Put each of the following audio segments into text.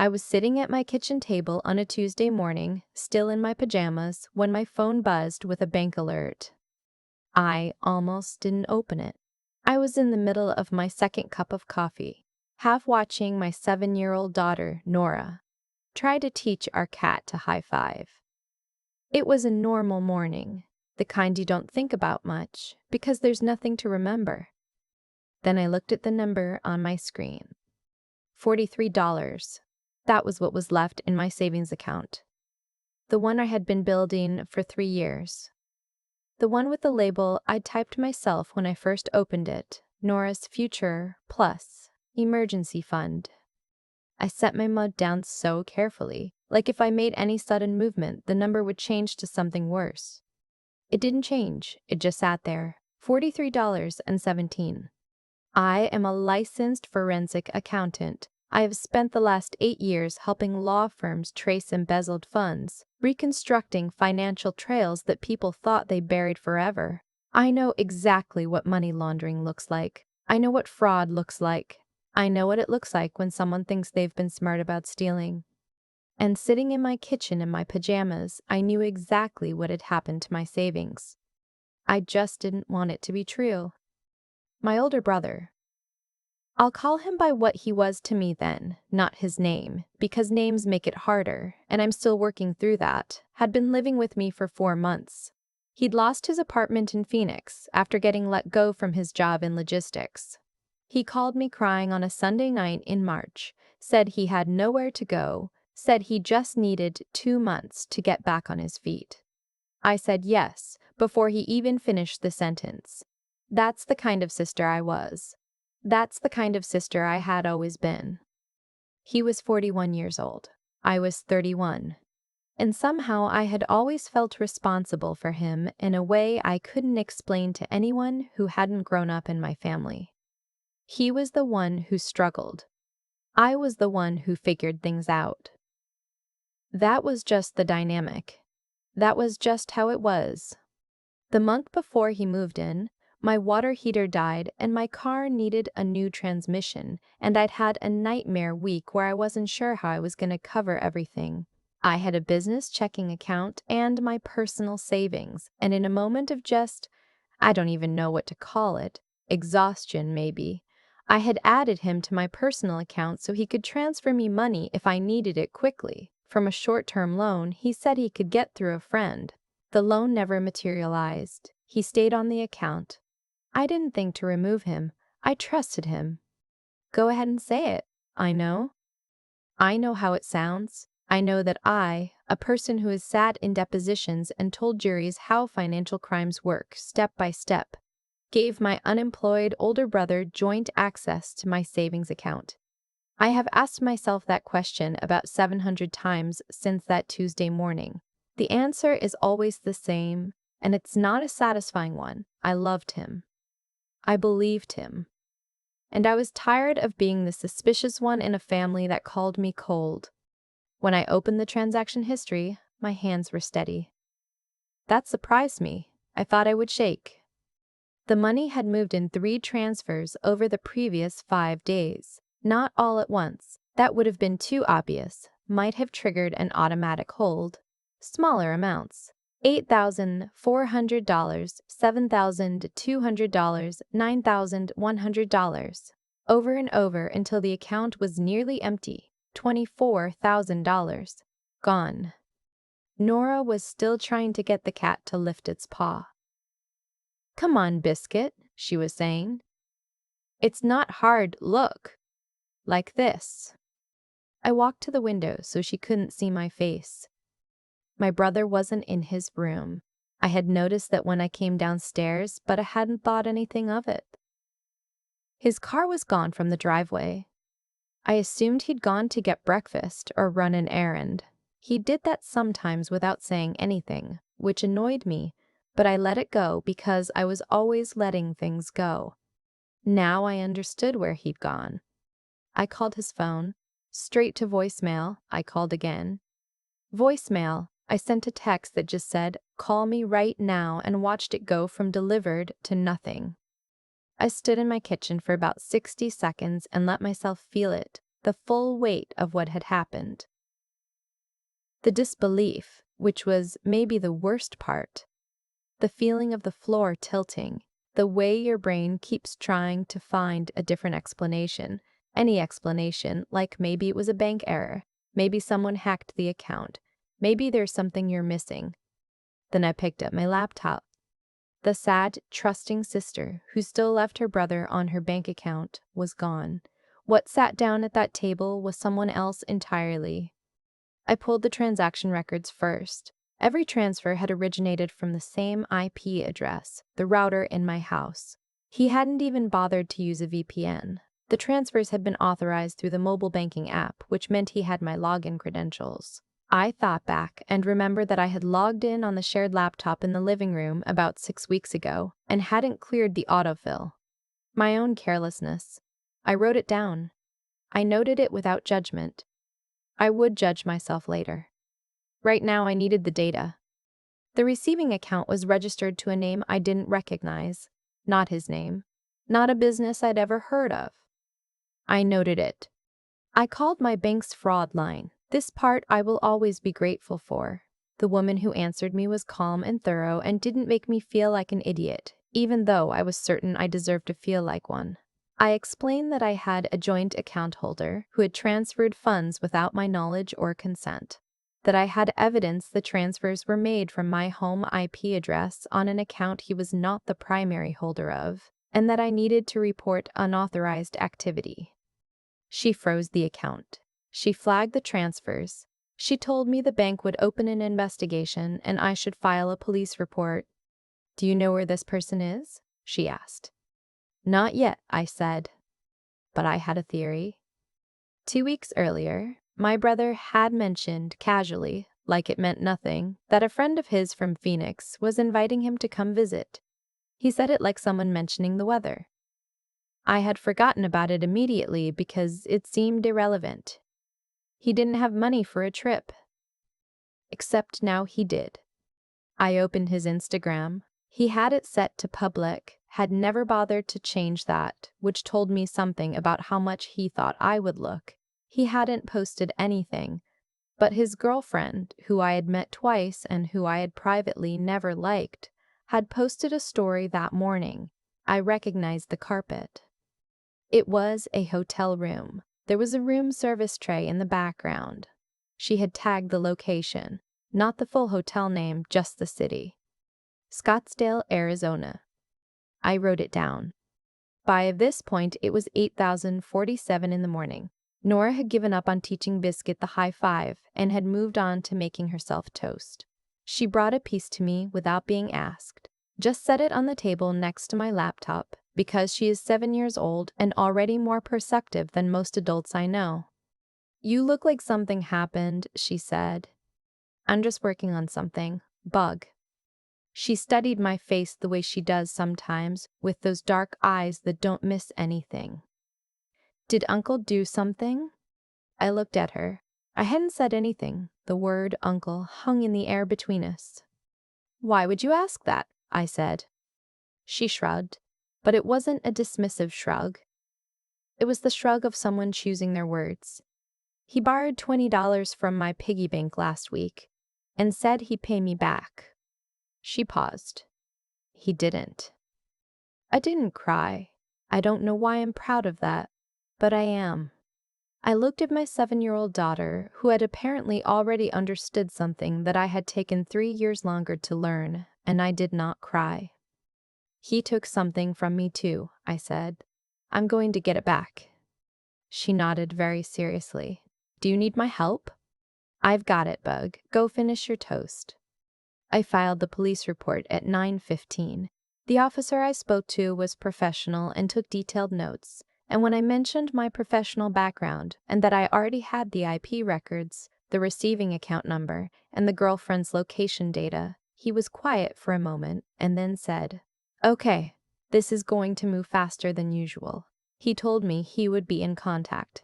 I was sitting at my kitchen table on a Tuesday morning, still in my pajamas, when my phone buzzed with a bank alert. I almost didn't open it. I was in the middle of my second cup of coffee, half watching my 7-year-old daughter, Nora, try to teach our cat to high five. It was a normal morning, the kind you don't think about much, because there's nothing to remember. Then I looked at the number on my screen. $43. That was what was left in my savings account. The one I had been building for 3 years. The one with the label I'd typed myself when I first opened it, Nora's Future Plus Emergency Fund. I set my mug down so carefully, like if I made any sudden movement, the number would change to something worse. It didn't change, it just sat there. $43.17. I am a licensed forensic accountant. I have spent the last 8 years helping law firms trace embezzled funds, reconstructing financial trails that people thought they buried forever. I know exactly what money laundering looks like. I know what fraud looks like. I know what it looks like when someone thinks they've been smart about stealing. And sitting in my kitchen in my pajamas, I knew exactly what had happened to my savings. I just didn't want it to be true. My older brother. I'll call him by what he was to me then, not his name, because names make it harder, and I'm still working through that, had been living with me for 4 months. He'd lost his apartment in Phoenix after getting let go from his job in logistics. He called me crying on a Sunday night in March, said he had nowhere to go, said he just needed 2 months to get back on his feet. I said yes, before he even finished the sentence. That's the kind of sister I was. That's the kind of sister I had always been. He was 41 years old. I was 31. And somehow I had always felt responsible for him in a way I couldn't explain to anyone who hadn't grown up in my family. He was the one who struggled. I was the one who figured things out. That was just the dynamic. That was just how it was. The month before he moved in, my water heater died and my car needed a new transmission, and I'd had a nightmare week where I wasn't sure how I was going to cover everything. I had a business checking account and my personal savings, and in a moment of just, I don't even know what to call it, exhaustion maybe, I had added him to my personal account so he could transfer me money if I needed it quickly. From a short-term loan he said he could get through a friend. The loan never materialized. He stayed on the account. I didn't think to remove him. I trusted him. Go ahead and say it. I know. I know how it sounds. I know that I, a person who has sat in depositions and told juries how financial crimes work step by step, gave my unemployed older brother joint access to my savings account. I have asked myself that question about 700 times since that Tuesday morning. The answer is always the same, and it's not a satisfying one. I loved him. I believed him. And I was tired of being the suspicious one in a family that called me cold. When I opened the transaction history, my hands were steady. That surprised me. I thought I would shake. The money had moved in 3 transfers over the previous 5 days. Not all at once. That would have been too obvious. Might have triggered an automatic hold. Smaller amounts. $8,400, $7,200, $9,100. Over and over until the account was nearly empty. $24,000. Gone. Nora was still trying to get the cat to lift its paw. Come on, Biscuit, she was saying. It's not hard, look. Like this. I walked to the window so she couldn't see my face. My brother wasn't in his room. I had noticed that when I came downstairs, but I hadn't thought anything of it. His car was gone from the driveway. I assumed he'd gone to get breakfast or run an errand. He did that sometimes without saying anything, which annoyed me, but I let it go because I was always letting things go. Now I understood where he'd gone. I called his phone. Straight to voicemail. I called again. Voicemail. I sent a text that just said, "Call me right now," and watched it go from delivered to nothing. I stood in my kitchen for about 60 seconds and let myself feel it. the full weight of what had happened. The disbelief, which was maybe the worst part, the feeling of the floor tilting, the way your brain keeps trying to find a different explanation, any explanation, like maybe it was a bank error, maybe someone hacked the account, maybe there's something you're missing. Then I picked up my laptop. The sad, trusting sister who still left her brother on her bank account was gone. What sat down at that table was someone else entirely. I pulled the transaction records first. Every transfer had originated from the same IP address, the router in my house. He hadn't even bothered to use a VPN. The transfers had been authorized through the mobile banking app, which meant he had my login credentials. I thought back and remembered that I had logged in on the shared laptop in the living room about 6 weeks ago and hadn't cleared the autofill. My own carelessness. I wrote it down. I noted it without judgment. I would judge myself later. Right now, I needed the data. The receiving account was registered to a name I didn't recognize. Not his name. Not a business I'd ever heard of. I noted it. I called my bank's fraud line. This part I will always be grateful for. The woman who answered me was calm and thorough and didn't make me feel like an idiot, even though I was certain I deserved to feel like one. I explained that I had a joint account holder who had transferred funds without my knowledge or consent, that I had evidence the transfers were made from my home IP address on an account he was not the primary holder of, and that I needed to report unauthorized activity. She froze the account. She flagged the transfers. She told me the bank would open an investigation and I should file a police report. "Do you know where this person is?" she asked. "Not yet," I said. But I had a theory. 2 weeks earlier, my brother had mentioned casually, like it meant nothing, that a friend of his from Phoenix was inviting him to come visit. He said it like someone mentioning the weather. I had forgotten about it immediately because it seemed irrelevant. He didn't have money for a trip. Except now he did. I opened his Instagram. He had it set to public, had never bothered to change that, which told me something about how much he thought I would look. He hadn't posted anything, but his girlfriend, who I had met twice and who I had privately never liked, had posted a story that morning. I recognized the carpet. It was a hotel room. There was a room service tray in the background. She had tagged the location, not the full hotel name, just the city. Scottsdale, Arizona. I wrote it down. By this point, it was 8,047 in the morning. Nora had given up on teaching Biscuit the high five and had moved on to making herself toast. She brought a piece to me without being asked. Just set it on the table next to my laptop, because she is 7 years old and already more perceptive than most adults I know. "You look like something happened," she said. "I'm just working on something. Bug." She studied my face the way she does sometimes, with those dark eyes that don't miss anything. "Did Uncle do something?" I looked at her. I hadn't said anything. The word uncle hung in the air between us. "Why would you ask that?" I said. She shrugged, but it wasn't a dismissive shrug. It was the shrug of someone choosing their words. "He borrowed $20 from my piggy bank last week and said he'd pay me back." She paused. "He didn't." I didn't cry. I don't know why I'm proud of that, but I am. I looked at my 7-year-old daughter, who had apparently already understood something that I had taken 3 years longer to learn, and I did not cry. "He took something from me too," I said. "I'm going to get it back." She nodded very seriously. "Do you need my help?" "I've got it, Bug. Go finish your toast." I filed the police report at 9:15. The officer I spoke to was professional and took detailed notes, and when I mentioned my professional background and that I already had the IP records, the receiving account number, and the girlfriend's location data, he was quiet for a moment and then said, "Okay, this is going to move faster than usual." He told me he would be in contact.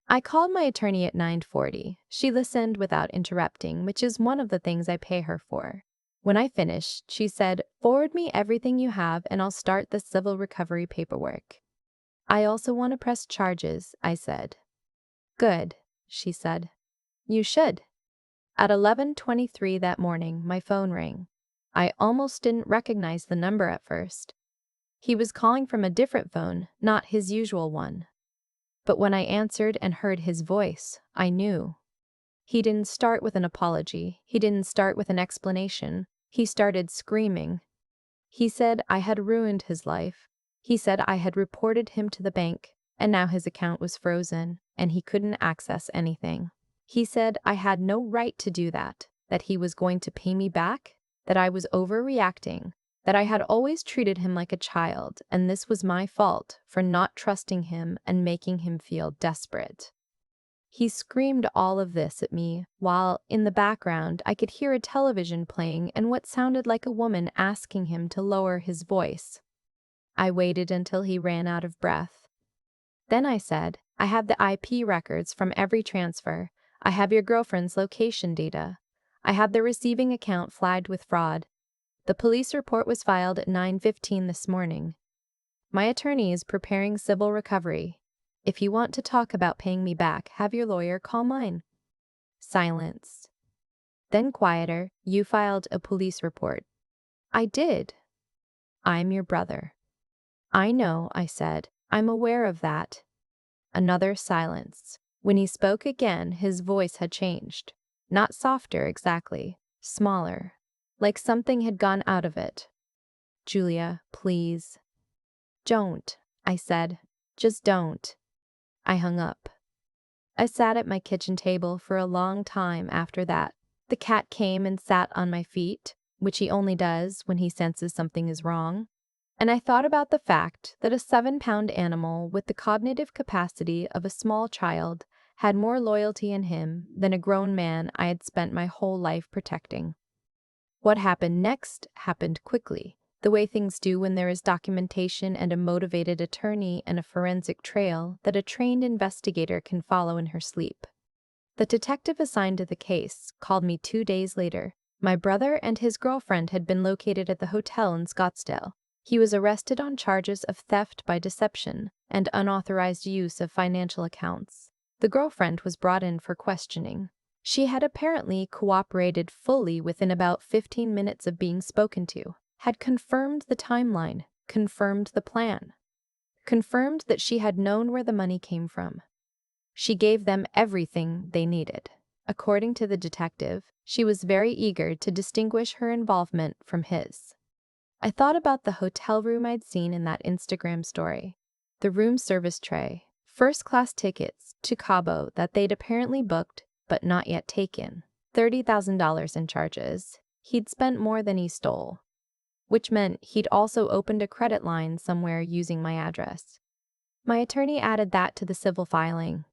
I called my attorney at 9:40. She listened without interrupting, which is one of the things I pay her for. When I finished, she said, "Forward me everything you have and I'll start the civil recovery paperwork." "I also want to press charges," I said. Good, she said. You should. At 11:23 that morning, my phone rang. I almost didn't recognize the number at first. He was calling from a different phone, not his usual one. But when I answered and heard his voice, I knew. He didn't start with an apology. He didn't start with an explanation. He started screaming. He said I had ruined his life. He said I had reported him to the bank, and now his account was frozen, and he couldn't access anything. He said I had no right to do that he was going to pay me back, that I was overreacting, that I had always treated him like a child, and this was my fault for not trusting him and making him feel desperate. He screamed all of this at me, while, in the background, I could hear a television playing and what sounded like a woman asking him to lower his voice. I waited until he ran out of breath. Then I said, I have the IP records from every transfer. I have your girlfriend's location data. I have the receiving account flagged with fraud. The police report was filed at 9:15 this morning. My attorney is preparing civil recovery. If you want to talk about paying me back, have your lawyer call mine. Silence. Then quieter, you filed a police report. I did. I'm your brother. I know, I said. I'm aware of that. Another silence. When he spoke again, his voice had changed. Not softer exactly, smaller, like something had gone out of it. Julia, please. Don't, I said. Just don't. I hung up. I sat at my kitchen table for a long time after that. The cat came and sat on my feet, which he only does when he senses something is wrong. And I thought about the fact that a 7-pound animal with the cognitive capacity of a small child had more loyalty in him than a grown man I had spent my whole life protecting. What happened next happened quickly, the way things do when there is documentation and a motivated attorney and a forensic trail that a trained investigator can follow in her sleep. The detective assigned to the case called me 2 days later. My brother and his girlfriend had been located at the hotel in Scottsdale. He was arrested on charges of theft by deception and unauthorized use of financial accounts. The girlfriend was brought in for questioning. She had apparently cooperated fully within about 15 minutes of being spoken to, had confirmed the timeline, confirmed the plan, confirmed that she had known where the money came from. She gave them everything they needed. According to the detective, she was very eager to distinguish her involvement from his. I thought about the hotel room I'd seen in that Instagram story. The room service tray, first-class tickets to Cabo that they'd apparently booked but not yet taken, $30,000 in charges. He'd spent more than he stole, which meant he'd also opened a credit line somewhere using my address. My attorney added that to the civil filing.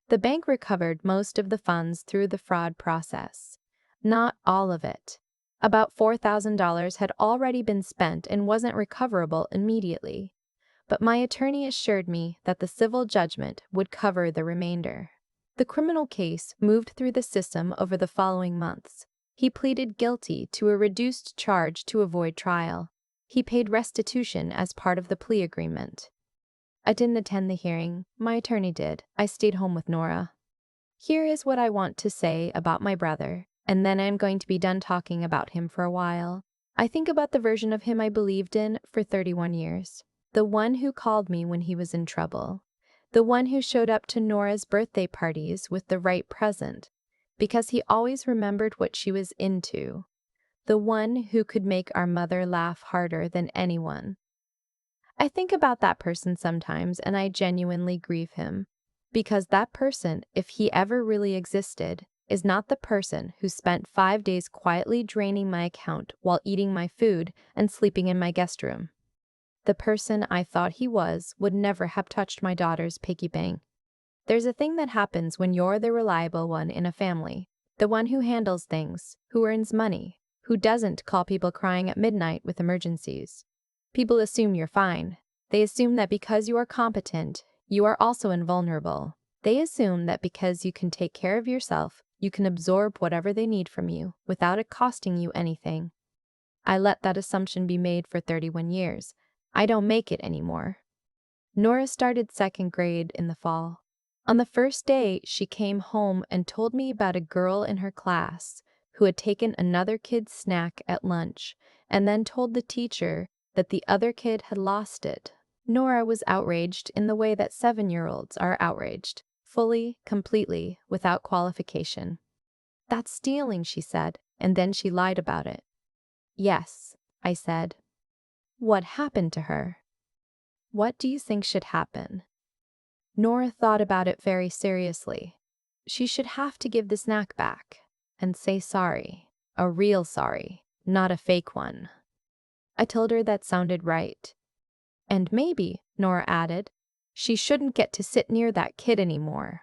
The bank recovered most of the funds through the fraud process. Not all of it. About $4,000 had already been spent and wasn't recoverable immediately. But my attorney assured me that the civil judgment would cover the remainder. The criminal case moved through the system over the following months. He pleaded guilty to a reduced charge to avoid trial. He paid restitution as part of the plea agreement. I didn't attend the hearing. My attorney did. I stayed home with Nora. Here is what I want to say about my brother, and then I'm going to be done talking about him for a while. I think about the version of him I believed in for 31 years. The one who called me when he was in trouble. The one who showed up to Nora's birthday parties with the right present, because he always remembered what she was into. The one who could make our mother laugh harder than anyone. I think about that person sometimes and I genuinely grieve him. Because that person, if he ever really existed, is not the person who spent 5 days quietly draining my account while eating my food and sleeping in my guest room. The person I thought he was would never have touched my daughter's piggy bank. There's a thing that happens when you're the reliable one in a family, the one who handles things, who earns money, who doesn't call people crying at midnight with emergencies. People assume you're fine. They assume that because you are competent, you are also invulnerable. They assume that because you can take care of yourself, you can absorb whatever they need from you without it costing you anything. I let that assumption be made for 31 years. I don't make it anymore. Nora started second grade in the fall. On the first day, she came home and told me about a girl in her class who had taken another kid's snack at lunch and then told the teacher that the other kid had lost it. Nora was outraged in the way that 7-year-olds are outraged, fully, completely, without qualification. "That's stealing," she said, and then she lied about it. "Yes," I said. "What happened to her?" "What do you think should happen?" Nora thought about it very seriously. She should have to give the snack back and say sorry, a real sorry, not a fake one. I told her that sounded right. And maybe, Nora added, she shouldn't get to sit near that kid anymore.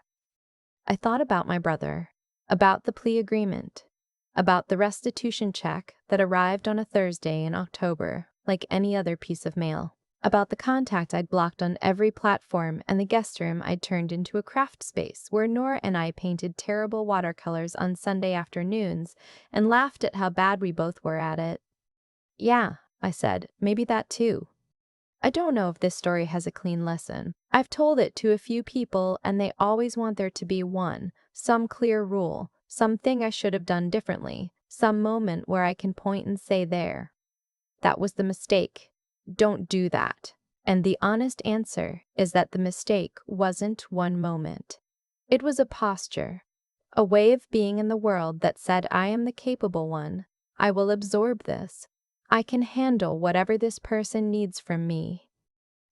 I thought about my brother, about the plea agreement, about the restitution check that arrived on a Thursday in October, like any other piece of mail, about the contact I'd blocked on every platform and the guest room I'd turned into a craft space where Nora and I painted terrible watercolors on Sunday afternoons and laughed at how bad we both were at it. "Yeah," I said, "maybe that too." I don't know if this story has a clean lesson. I've told it to a few people and they always want there to be one, some clear rule, something I should have done differently, some moment where I can point and say there. That was the mistake. Don't do that. And the honest answer is that the mistake wasn't one moment. It was a posture, a way of being in the world that said I am the capable one. I will absorb this. I can handle whatever this person needs from me.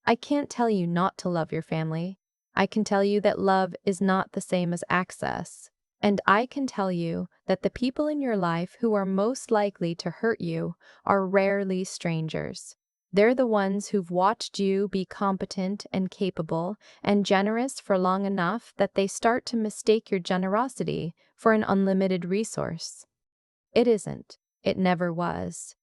I can't tell you not to love your family. I can tell you that love is not the same as access. And I can tell you that the people in your life who are most likely to hurt you are rarely strangers. They're the ones who've watched you be competent and capable and generous for long enough that they start to mistake your generosity for an unlimited resource. It isn't. It never was.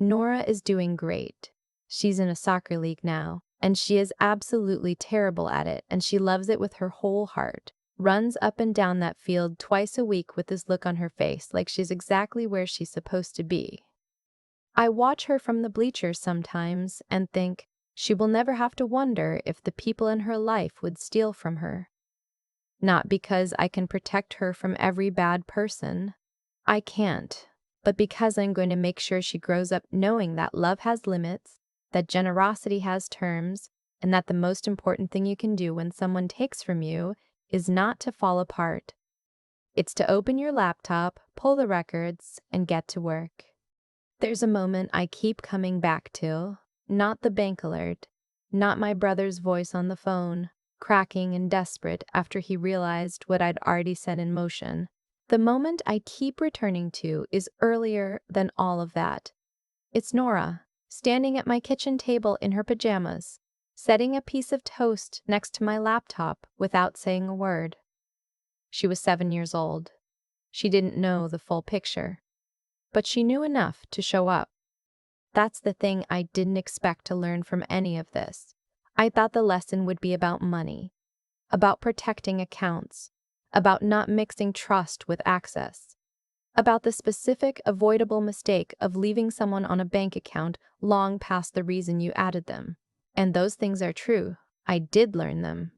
Nora is doing great. She's in a soccer league now, and she is absolutely terrible at it, and she loves it with her whole heart. Runs up and down that field twice a week with this look on her face like she's exactly where she's supposed to be. I watch her from the bleachers sometimes and think she will never have to wonder if the people in her life would steal from her. Not because I can protect her from every bad person. I can't. But because I'm going to make sure she grows up knowing that love has limits, that generosity has terms, and that the most important thing you can do when someone takes from you is not to fall apart. It's to open your laptop, pull the records, and get to work. There's a moment I keep coming back to, not the bank alert, not my brother's voice on the phone, cracking and desperate after he realized what I'd already set in motion. The moment I keep returning to is earlier than all of that. It's Nora, standing at my kitchen table in her pajamas, setting a piece of toast next to my laptop without saying a word. She was 7 years old. She didn't know the full picture, but she knew enough to show up. That's the thing I didn't expect to learn from any of this. I thought the lesson would be about money, about protecting accounts, about not mixing trust with access, about the specific avoidable mistake of leaving someone on a bank account long past the reason you added them. And those things are true. I did learn them.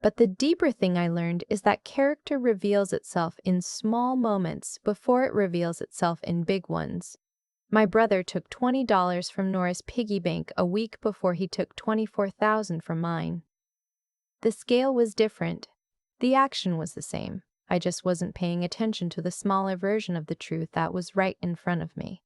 But the deeper thing I learned is that character reveals itself in small moments before it reveals itself in big ones. My brother took $20 from Nora's piggy bank a week before he took $24,000 from mine. The scale was different. The action was the same. I just wasn't paying attention to the smaller version of the truth that was right in front of me.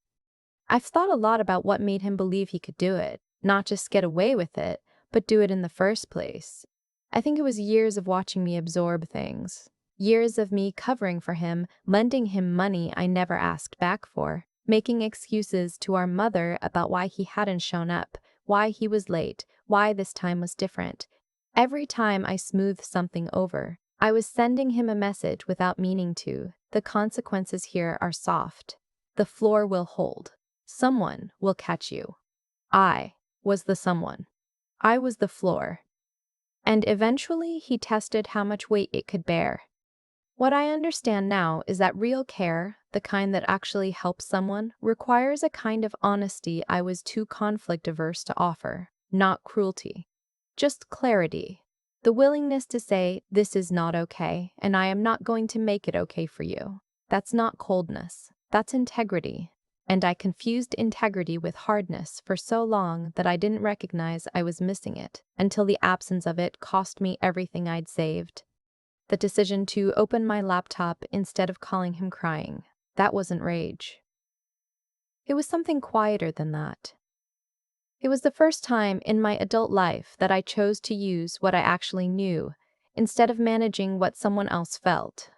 I've thought a lot about what made him believe he could do it, not just get away with it, but do it in the first place. I think it was years of watching me absorb things. Years of me covering for him, lending him money I never asked back for, making excuses to our mother about why he hadn't shown up, why he was late, why this time was different. Every time I smoothed something over, I was sending him a message without meaning to. The consequences here are soft. The floor will hold. Someone will catch you. I was the someone. I was the floor. And eventually he tested how much weight it could bear. What I understand now is that real care, the kind that actually helps someone, requires a kind of honesty I was too conflict averse to offer, not cruelty. Just clarity. The willingness to say, this is not okay, and I am not going to make it okay for you. That's not coldness. That's integrity. And I confused integrity with hardness for so long that I didn't recognize I was missing it until the absence of it cost me everything I'd saved. The decision to open my laptop instead of calling him crying. That wasn't rage. It was something quieter than that. It was the first time in my adult life that I chose to use what I actually knew instead of managing what someone else felt.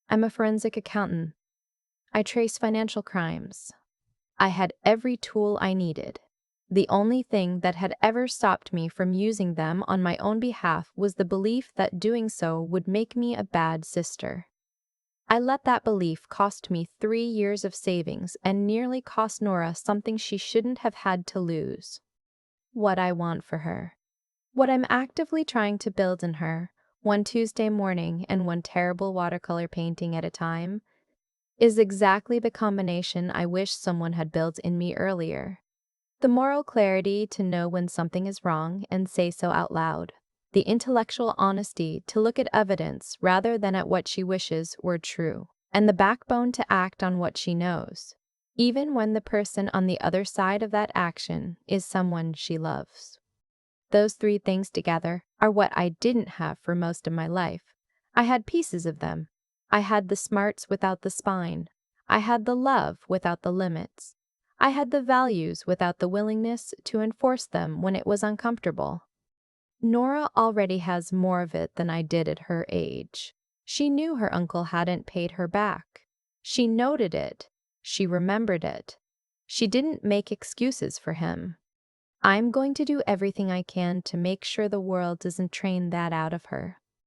I'm a forensic accountant. I trace financial crimes. I had every tool I needed. The only thing that had ever stopped me from using them on my own behalf was the belief that doing so would make me a bad sister. I let that belief cost me 3 years of savings and nearly cost Nora something she shouldn't have had to lose. What I want for her. What I'm actively trying to build in her, one Tuesday morning and one terrible watercolor painting at a time, is exactly the combination I wish someone had built in me earlier. The moral clarity to know when something is wrong and say so out loud. The intellectual honesty to look at evidence rather than at what she wishes were true. And the backbone to act on what she knows, even when the person on the other side of that action is someone she loves. Those 3 things together are what I didn't have for most of my life. I had pieces of them. I had the smarts without the spine. I had the love without the limits. I had the values without the willingness to enforce them when it was uncomfortable. Nora already has more of it than I did at her age. She knew her uncle hadn't paid her back. She noted it. She remembered it. She didn't make excuses for him. I'm going to do everything I can to make sure the world doesn't train that out of her.